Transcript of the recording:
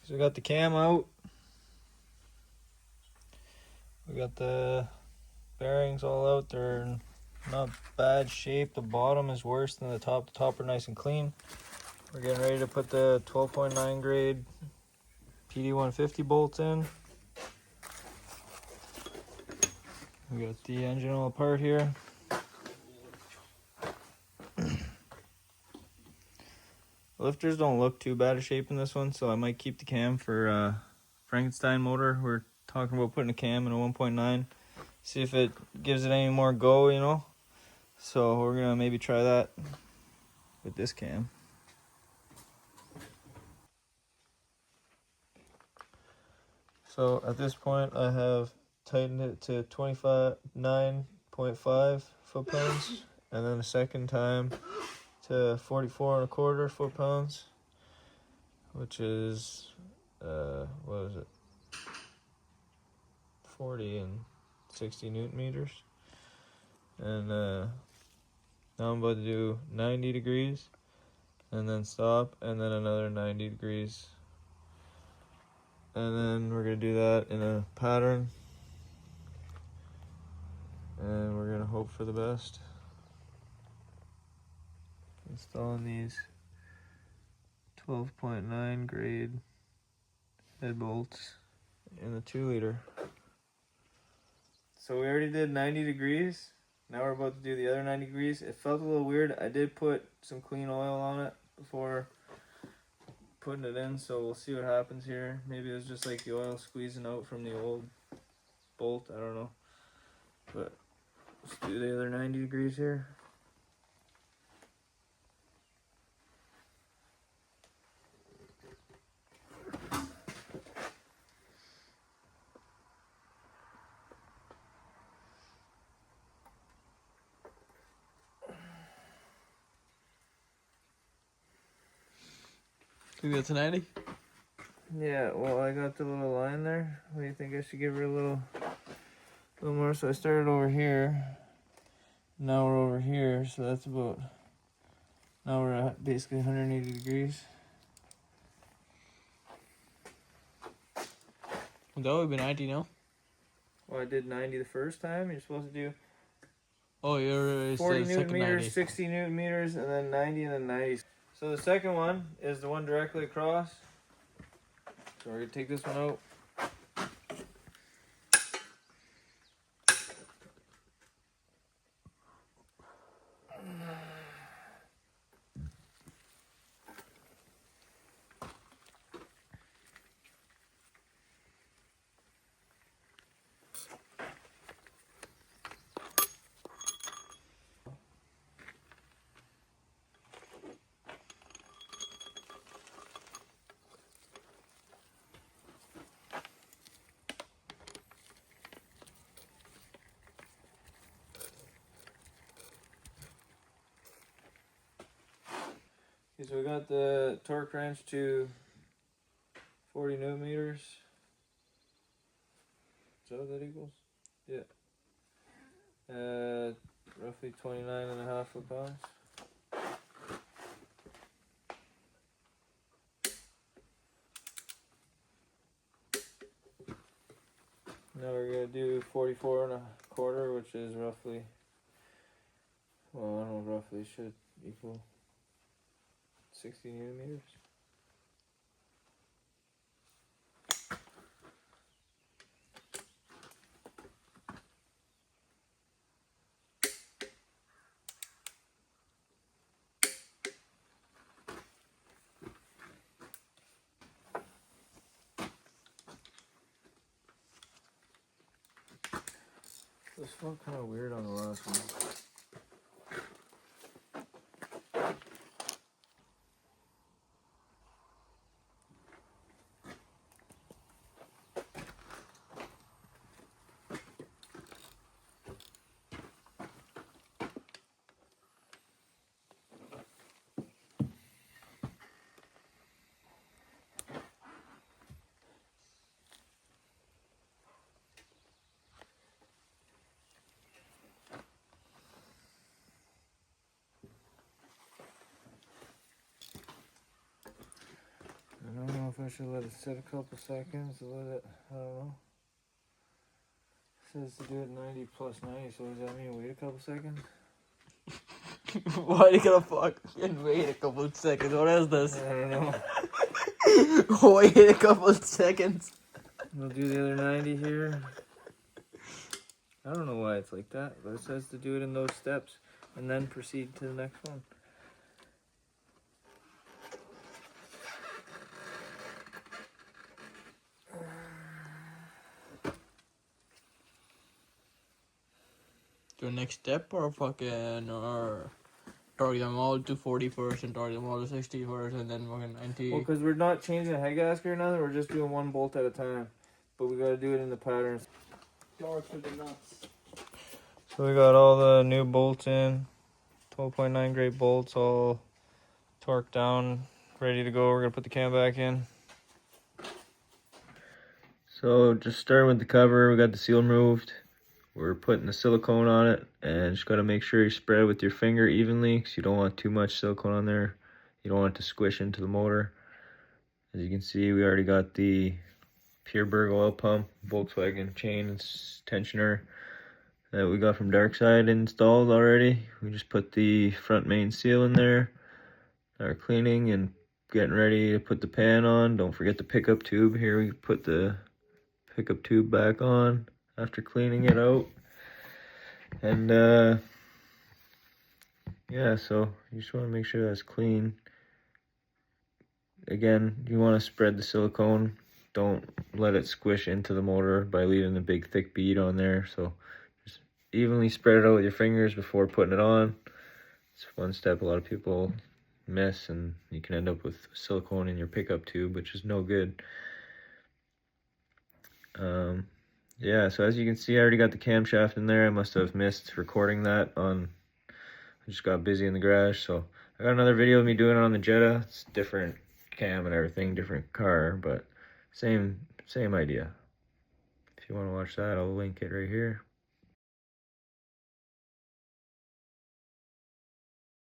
So we got the cam out. We got the bearings all out. They're in not bad shape. The bottom is worse than the top. The top are nice and clean. We're getting ready to put the 12.9 grade PD150 bolts in. We got the engine all apart here. Lifters don't look too bad of shape in this one, so I might keep the cam for Frankenstein motor. We're talking about putting a cam in a 1.9, see if it gives it any more go, you know. So we're gonna maybe try that with this cam. So at this point I have tightened it to 29.5 foot-pounds, and then a second time to 44.25 foot-pounds, which is what is it, 40 and 60 newton meters. And now I'm about to do 90 degrees and then stop, and then another 90 degrees, and then we're gonna do that in a pattern, and we're gonna hope for the best. Installing these 12.9 grade head bolts in the 2-liter. So we already did 90 degrees. Now we're about to do the other 90 degrees. It felt a little weird. I did put some clean oil on it before putting it in, so we'll see what happens here. Maybe it was just like the oil squeezing out from the old bolt, I don't know. But let's do the other 90 degrees here. Think that's a 90? Yeah, well, I got the little line there. What do you think? I should give her a little more. So I started over here. Now we're over here, so that's about, now we're at basically 180 degrees. That would be 90 now. Well, I did 90 the first time. You're supposed to do Oh, you're 40 newton second meters, 90. 60 newton meters, and then 90 and then 90. So the second one is the one directly across. So we're gonna take this one out. Okay, so we got the torque wrench to 40 newton meters. Is that what that equals? Yeah. Roughly 29.5 foot-pounds. Now we're gonna do 44.25, which is roughly, well, I don't know, roughly should equal 60 newton meters. This felt kind of weird on the last one. if I should let it sit a couple seconds or let it, I don't know. It says to do it 90 plus 90, so does that mean wait a couple seconds? Why you gotta fucking wait a couple of seconds? What is this? I don't know. Wait a couple of seconds. We'll do the other 90 here. I don't know why it's like that, but it says to do it in those steps and then proceed to the next one. Do the next step or fucking or target them all to 40 first and target them all to 60 first and then fucking 90. Well, because we're not changing the head gasket or nothing, we're just doing one bolt at a time. But we gotta do it in the patterns. Dark to the nuts. So we got all the new bolts in, 12.9 grade bolts, all torqued down, ready to go. We're gonna put the cam back in. So just starting with the cover, we got the seal removed. We're putting the silicone on it, and just gotta make sure you spread it with your finger evenly, because you don't want too much silicone on there. You don't want it to squish into the motor. As you can see, we already got the Pureberg oil pump, Volkswagen chain tensioner that we got from Darkside installed already. We just put the front main seal in there. Are cleaning and getting ready to put the pan on. Don't forget the pickup tube. Here we put the pickup tube back on after cleaning it out. And yeah, so you just want to make sure that's clean. Again, you want to spread the silicone. Don't let it squish into the motor by leaving the big thick bead on there. So just evenly spread it out with your fingers before putting it on. It's one step a lot of people miss, and you can end up with silicone in your pickup tube, which is no good. Yeah, so as you can see, I already got the camshaft in there. I must have missed recording that on, I just got busy in the garage. So I got another video of me doing it on the Jetta. It's different cam and everything, different car, but same idea. If you want to watch that, I'll link it right here.